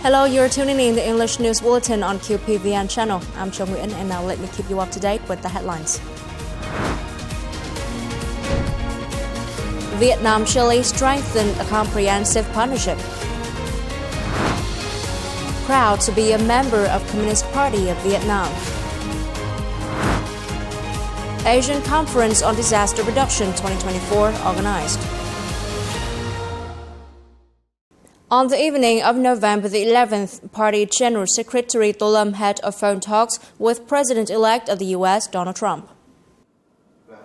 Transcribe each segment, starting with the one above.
Hello, you're tuning in the English News Bulletin on QPVN channel. I'm Châu Nguyễn, and now let me keep you up to date with the headlines. Vietnam-Chile strengthened a comprehensive partnership. Proud to be a member of Communist Party of Vietnam. Asian Conference on Disaster Reduction 2024 organized. On the evening of November the 11th, Party General Secretary Tô Lâm had a phone talks with President-elect of the U.S., Donald Trump.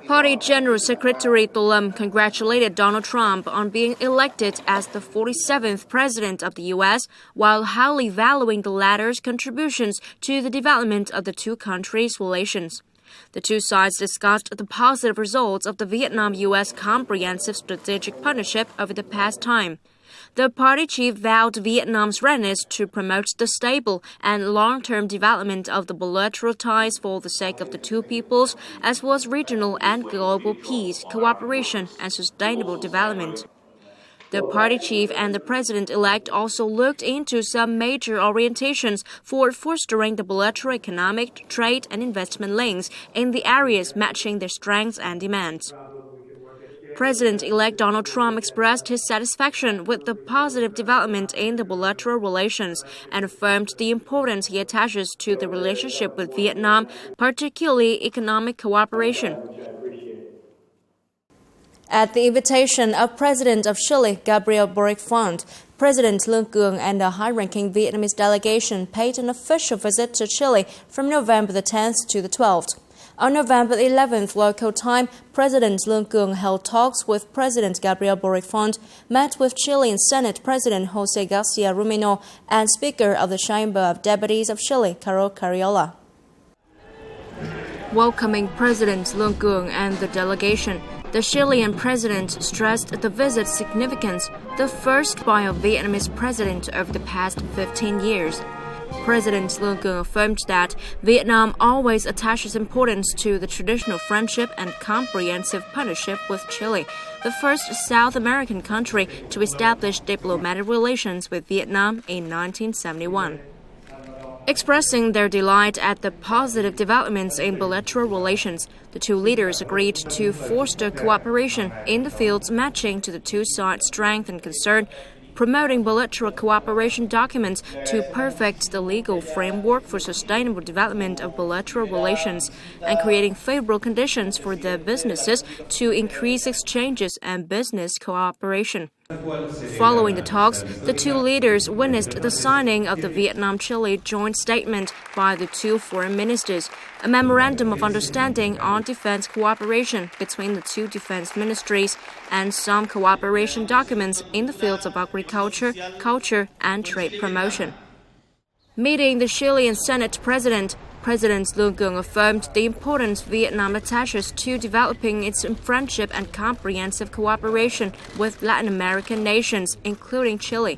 Party General Secretary Tô Lâm congratulated Donald Trump on being elected as the 47th President of the U.S., while highly valuing the latter's contributions to the development of the two countries' relations. The two sides discussed the positive results of the Vietnam-U.S. Comprehensive Strategic Partnership over the past time. The party chief vowed Vietnam's readiness to promote the stable and long-term development of the bilateral ties for the sake of the two peoples, as well as regional and global peace, cooperation, and sustainable development. The party chief and the president-elect also looked into some major orientations for fostering the bilateral economic, trade, and investment links in the areas matching their strengths and demands. President-elect Donald Trump expressed his satisfaction with the positive development in the bilateral relations and affirmed the importance he attaches to the relationship with Vietnam, particularly economic cooperation. At the invitation of President of Chile, Gabriel Boric, President Lương Cường and a high-ranking Vietnamese delegation paid an official visit to Chile from November the 10th to the 12th. On November 11th local time, President Lương Cường held talks with President Gabriel Boric, met with Chilean Senate President José García Rumino and Speaker of the Chamber of Deputies of Chile, Carol Carriola. Welcoming President Lương Cường and the delegation, the Chilean president stressed the visit's significance, the first by a Vietnamese president over the past 15 years. President Lương Cường affirmed that Vietnam always attaches importance to the traditional friendship and comprehensive partnership with Chile, the first South American country to establish diplomatic relations with Vietnam in 1971. Expressing their delight at the positive developments in bilateral relations, the two leaders agreed to foster cooperation in the fields matching to the two sides' strength and concern, promoting bilateral cooperation documents to perfect the legal framework for sustainable development of bilateral relations, and creating favorable conditions for the businesses to increase exchanges and business cooperation. Following the talks, the two leaders witnessed the signing of the Vietnam-Chile joint statement by the two foreign ministers, a memorandum of understanding on defense cooperation between the two defense ministries, and some cooperation documents in the fields of agriculture, culture, and trade promotion. Meeting the Chilean Senate President Lương Cường affirmed the importance Vietnam attaches to developing its friendship and comprehensive cooperation with Latin American nations, including Chile.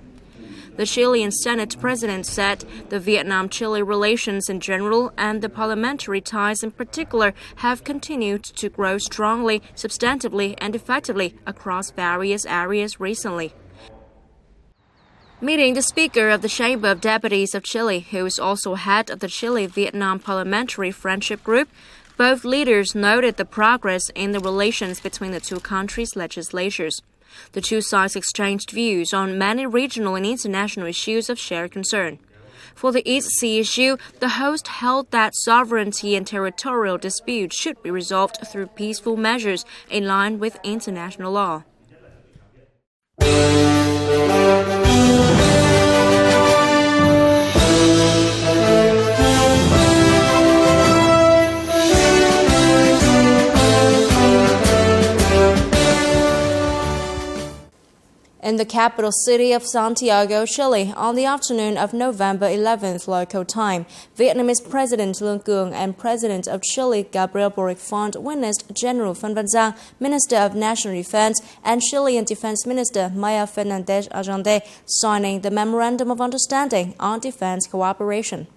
The Chilean Senate President said the Vietnam-Chile relations in general and the parliamentary ties in particular have continued to grow strongly, substantively, and effectively across various areas recently. Meeting the Speaker of the Chamber of Deputies of Chile, who is also head of the Chile-Vietnam Parliamentary Friendship Group, both leaders noted the progress in the relations between the two countries' legislatures. The two sides exchanged views on many regional and international issues of shared concern. For the East Sea issue, the host held that sovereignty and territorial disputes should be resolved through peaceful measures in line with international law. In the capital city of Santiago, Chile, on the afternoon of November 11th local time, Vietnamese President Lương Cường and President of Chile Gabriel Boric witnessed General Phan Văn Giang, Minister of National Defense, and Chilean Defense Minister Maya Fernandez Allende signing the Memorandum of Understanding on Defense Cooperation.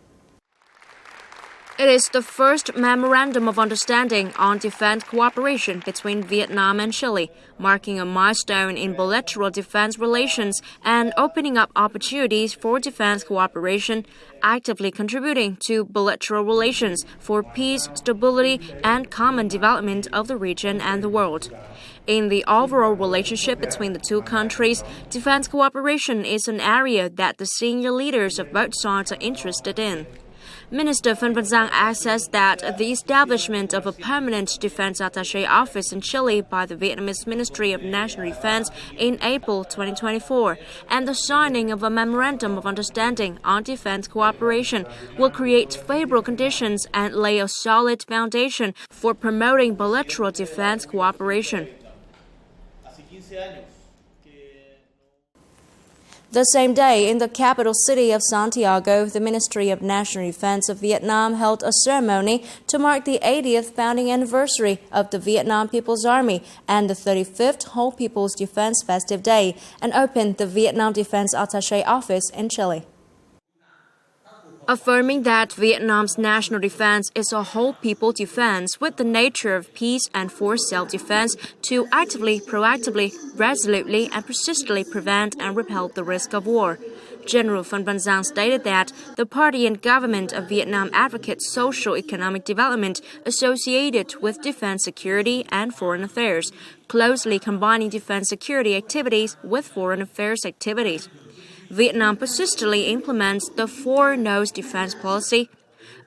It is the first Memorandum of Understanding on Defense Cooperation between Vietnam and Chile, marking a milestone in bilateral defense relations and opening up opportunities for defense cooperation, actively contributing to bilateral relations for peace, stability, and common development of the region and the world. In the overall relationship between the two countries, defense cooperation is an area that the senior leaders of both sides are interested in. Minister Phan Văn Giang assessed that the establishment of a permanent defense attaché office in Chile by the Vietnamese Ministry of National Defense in April 2024 and the signing of a Memorandum of Understanding on Defense Cooperation will create favorable conditions and lay a solid foundation for promoting bilateral defense cooperation. The same day, in the capital city of Santiago, the Ministry of National Defense of Vietnam held a ceremony to mark the 80th founding anniversary of the Vietnam People's Army and the 35th Whole People's Defense Festive Day, and opened the Vietnam Defense Attaché Office in Chile. Affirming that Vietnam's national defense is a whole people defense with the nature of peace and forced self-defense to actively, proactively, resolutely, and persistently prevent and repel the risk of war. General Phan Văn Giang stated that the party and government of Vietnam advocates social-economic development associated with defense security and foreign affairs, closely combining defense security activities with foreign affairs activities. Vietnam persistently implements the Four No's defense policy.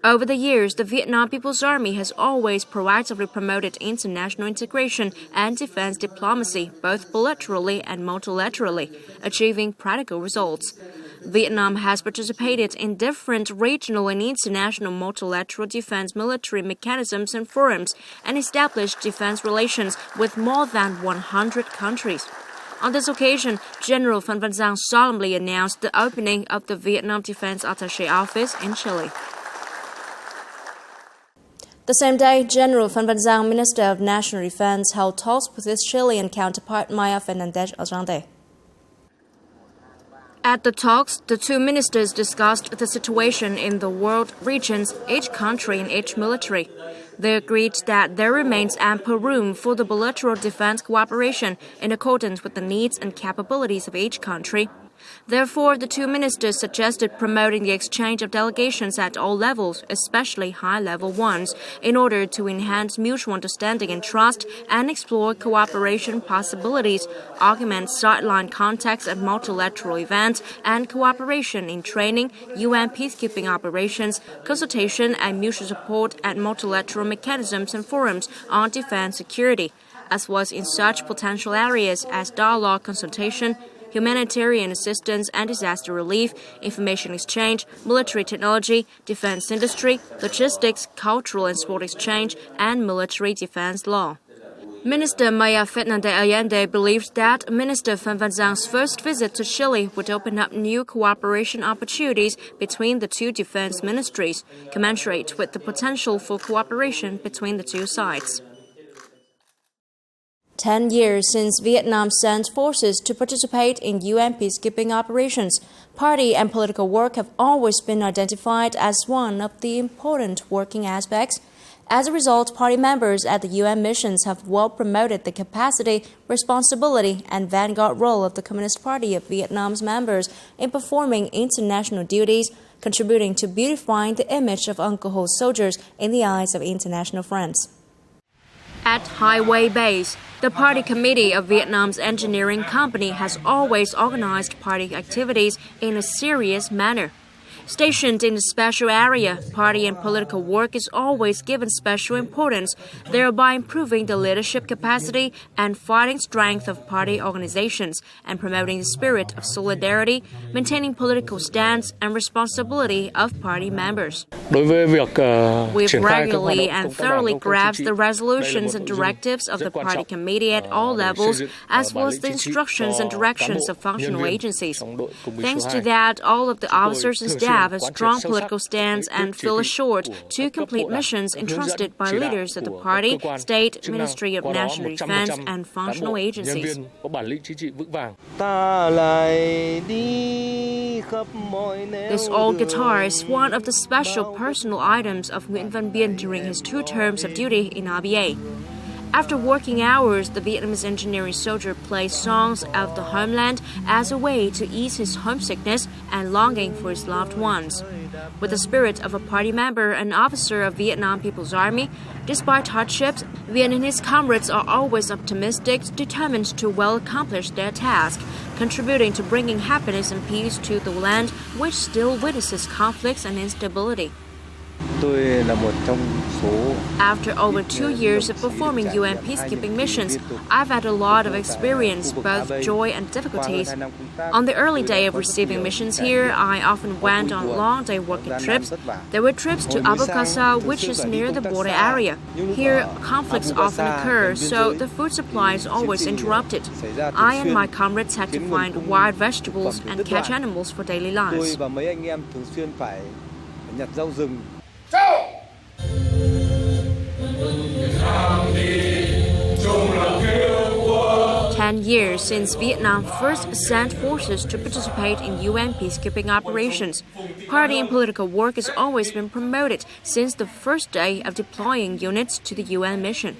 Over the years, the Vietnam People's Army has always proactively promoted international integration and defense diplomacy, both bilaterally and multilaterally, achieving practical results. Vietnam has participated in different regional and international multilateral defense military mechanisms and forums and established defense relations with more than 100 countries. On this occasion, General Phan Văn Giang solemnly announced the opening of the Vietnam Defense Attaché Office in Chile. The same day, General Phan Văn Giang, Minister of National Defense, held talks with his Chilean counterpart Maya Fernandez-Allende. At the talks, the two ministers discussed the situation in the world regions, each country and each military. They agreed that there remains ample room for the bilateral defense cooperation in accordance with the needs and capabilities of each country. Therefore, the two ministers suggested promoting the exchange of delegations at all levels, especially high-level ones, in order to enhance mutual understanding and trust and explore cooperation possibilities, augment sideline contacts at multilateral events, and cooperation in training, UN peacekeeping operations, consultation and mutual support at multilateral mechanisms and forums on defense security, as well as in such potential areas as dialogue consultation, humanitarian assistance and disaster relief, information exchange, military technology, defense industry, logistics, cultural and sport exchange, and military defense law. Minister Maya Fernandez-Allende believes that Minister Phan Văn Giang's first visit to Chile would open up new cooperation opportunities between the two defense ministries, commensurate with the potential for cooperation between the two sides. 10 years since Vietnam sent forces to participate in UN peacekeeping operations, party and political work have always been identified as one of the important working aspects. As a result, party members at the UN missions have well promoted the capacity, responsibility, and vanguard role of the Communist Party of Vietnam's members in performing international duties, contributing to beautifying the image of Uncle Ho's soldiers in the eyes of international friends. At Highway Base, the Party Committee of Vietnam's engineering company has always organized party activities in a serious manner. Stationed in a special area, party and political work is always given special importance, thereby improving the leadership capacity and fighting strength of party organizations and promoting the spirit of solidarity, maintaining political stance and responsibility of party members. We've regularly and thoroughly grasped the resolutions and directives of the Party Committee at all levels, as well as the instructions and directions of functional agencies. Thanks to that, all of the officers and staff have a strong political stance and feel assured to complete missions entrusted by leaders of the party, state, Ministry of National Defense, and functional agencies. This old guitar is one of the special personal items of Nguyễn Văn Biên during his 2 terms of duty in RBA. After working hours, the Vietnamese engineering soldier plays songs of the homeland as a way to ease his homesickness and longing for his loved ones. With the spirit of a party member and officer of Vietnam People's Army, despite hardships, Viet and his comrades are always optimistic, determined to well accomplish their task, contributing to bringing happiness and peace to the land which still witnesses conflicts and instability. After over 2 years of performing UN peacekeeping missions, I've had a lot of experience, both joy and difficulties. On the early day of receiving missions here, I often went on long-day working trips. There were trips to Abu Qasa, which is near the border area. Here, conflicts often occur, so the food supply is always interrupted. I and my comrades had to find wild vegetables and catch animals for daily lives. 10 years since Vietnam first sent forces to participate in UN peacekeeping operations. Party and political work has always been promoted since the first day of deploying units to the UN mission.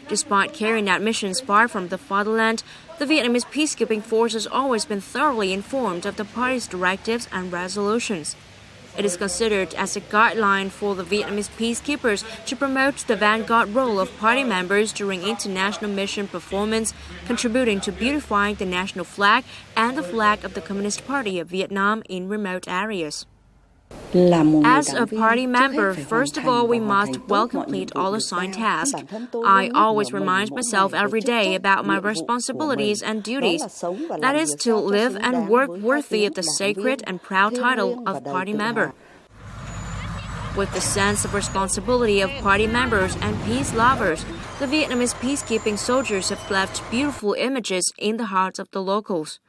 Despite carrying out missions far from the fatherland, the Vietnamese peacekeeping force has always been thoroughly informed of the party's directives and resolutions. It is considered as a guideline for the Vietnamese peacekeepers to promote the vanguard role of party members during international mission performance, contributing to beautifying the national flag and the flag of the Communist Party of Vietnam in remote areas. As a party member, first of all, we must well complete all assigned tasks. I always remind myself every day about my responsibilities and duties. That is to live and work worthy of the sacred and proud title of party member. With the sense of responsibility of party members and peace lovers, the Vietnamese peacekeeping soldiers have left beautiful images in the hearts of the locals.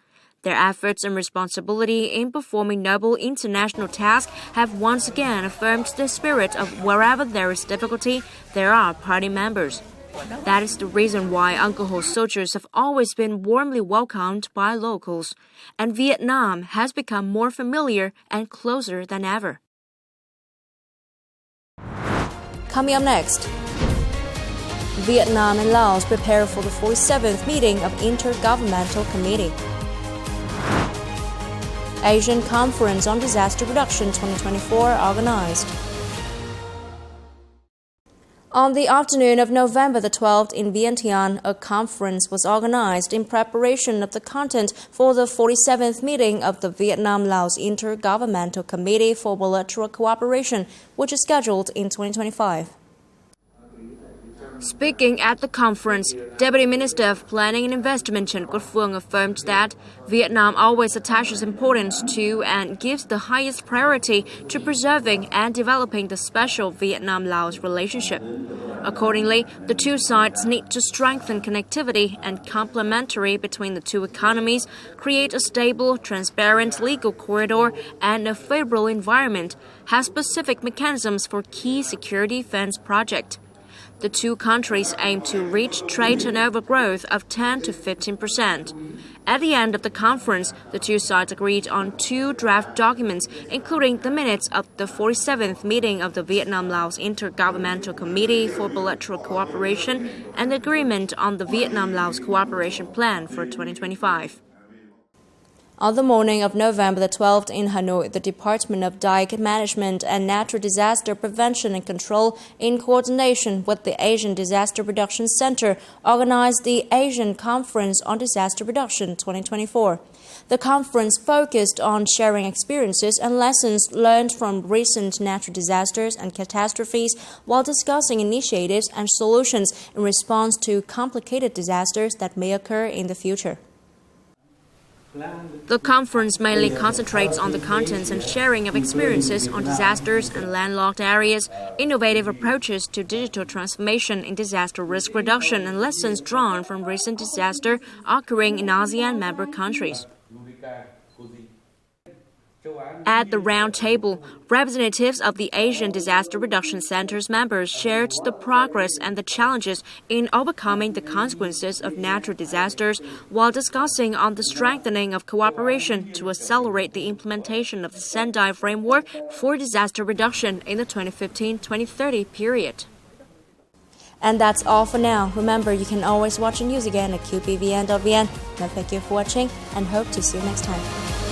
Their efforts and responsibility in performing noble international tasks have once again affirmed the spirit of wherever there is difficulty, there are party members. That is the reason why Uncle Ho's soldiers have always been warmly welcomed by locals, and Vietnam has become more familiar and closer than ever. Coming up next, Vietnam and Laos prepare for the 47th meeting of Intergovernmental Committee. Asian Conference on Disaster Reduction 2024 organized. On the afternoon of November the 12th in Vientiane, a conference was organized in preparation of the content for the 47th meeting of the Vietnam-Laos Intergovernmental Committee for Bilateral Cooperation, which is scheduled in 2025. Speaking at the conference, Deputy Minister of Planning and Investment Trần Quốc Phương affirmed that Vietnam always attaches importance to and gives the highest priority to preserving and developing the special Vietnam-Laos relationship. Accordingly, the two sides need to strengthen connectivity and complementary between the two economies, create a stable, transparent legal corridor, and a favorable environment, have specific mechanisms for key security defense projects. The two countries aim to reach trade turnover growth of 10 to 15%. At the end of the conference, the two sides agreed on 2 draft documents, including the minutes of the 47th meeting of the Vietnam-Laos Intergovernmental Committee for Bilateral Cooperation and the agreement on the Vietnam-Laos Cooperation Plan for 2025. On the morning of November the 12th in Hanoi, the Department of Dike Management and Natural Disaster Prevention and Control, in coordination with the Asian Disaster Reduction Center, organized the Asian Conference on Disaster Reduction 2024. The conference focused on sharing experiences and lessons learned from recent natural disasters and catastrophes while discussing initiatives and solutions in response to complicated disasters that may occur in the future. The conference mainly concentrates on the contents and sharing of experiences on disasters and landlocked areas, innovative approaches to digital transformation in disaster risk reduction, and lessons drawn from recent disasters occurring in ASEAN member countries. At the round table, representatives of the Asian Disaster Reduction Center's members shared the progress and the challenges in overcoming the consequences of natural disasters while discussing on the strengthening of cooperation to accelerate the implementation of the Sendai framework for disaster reduction in the 2015-2030 period. And that's all for now. Remember, you can always watch the news again at QPVN.vn. Now, thank you for watching and hope to see you next time.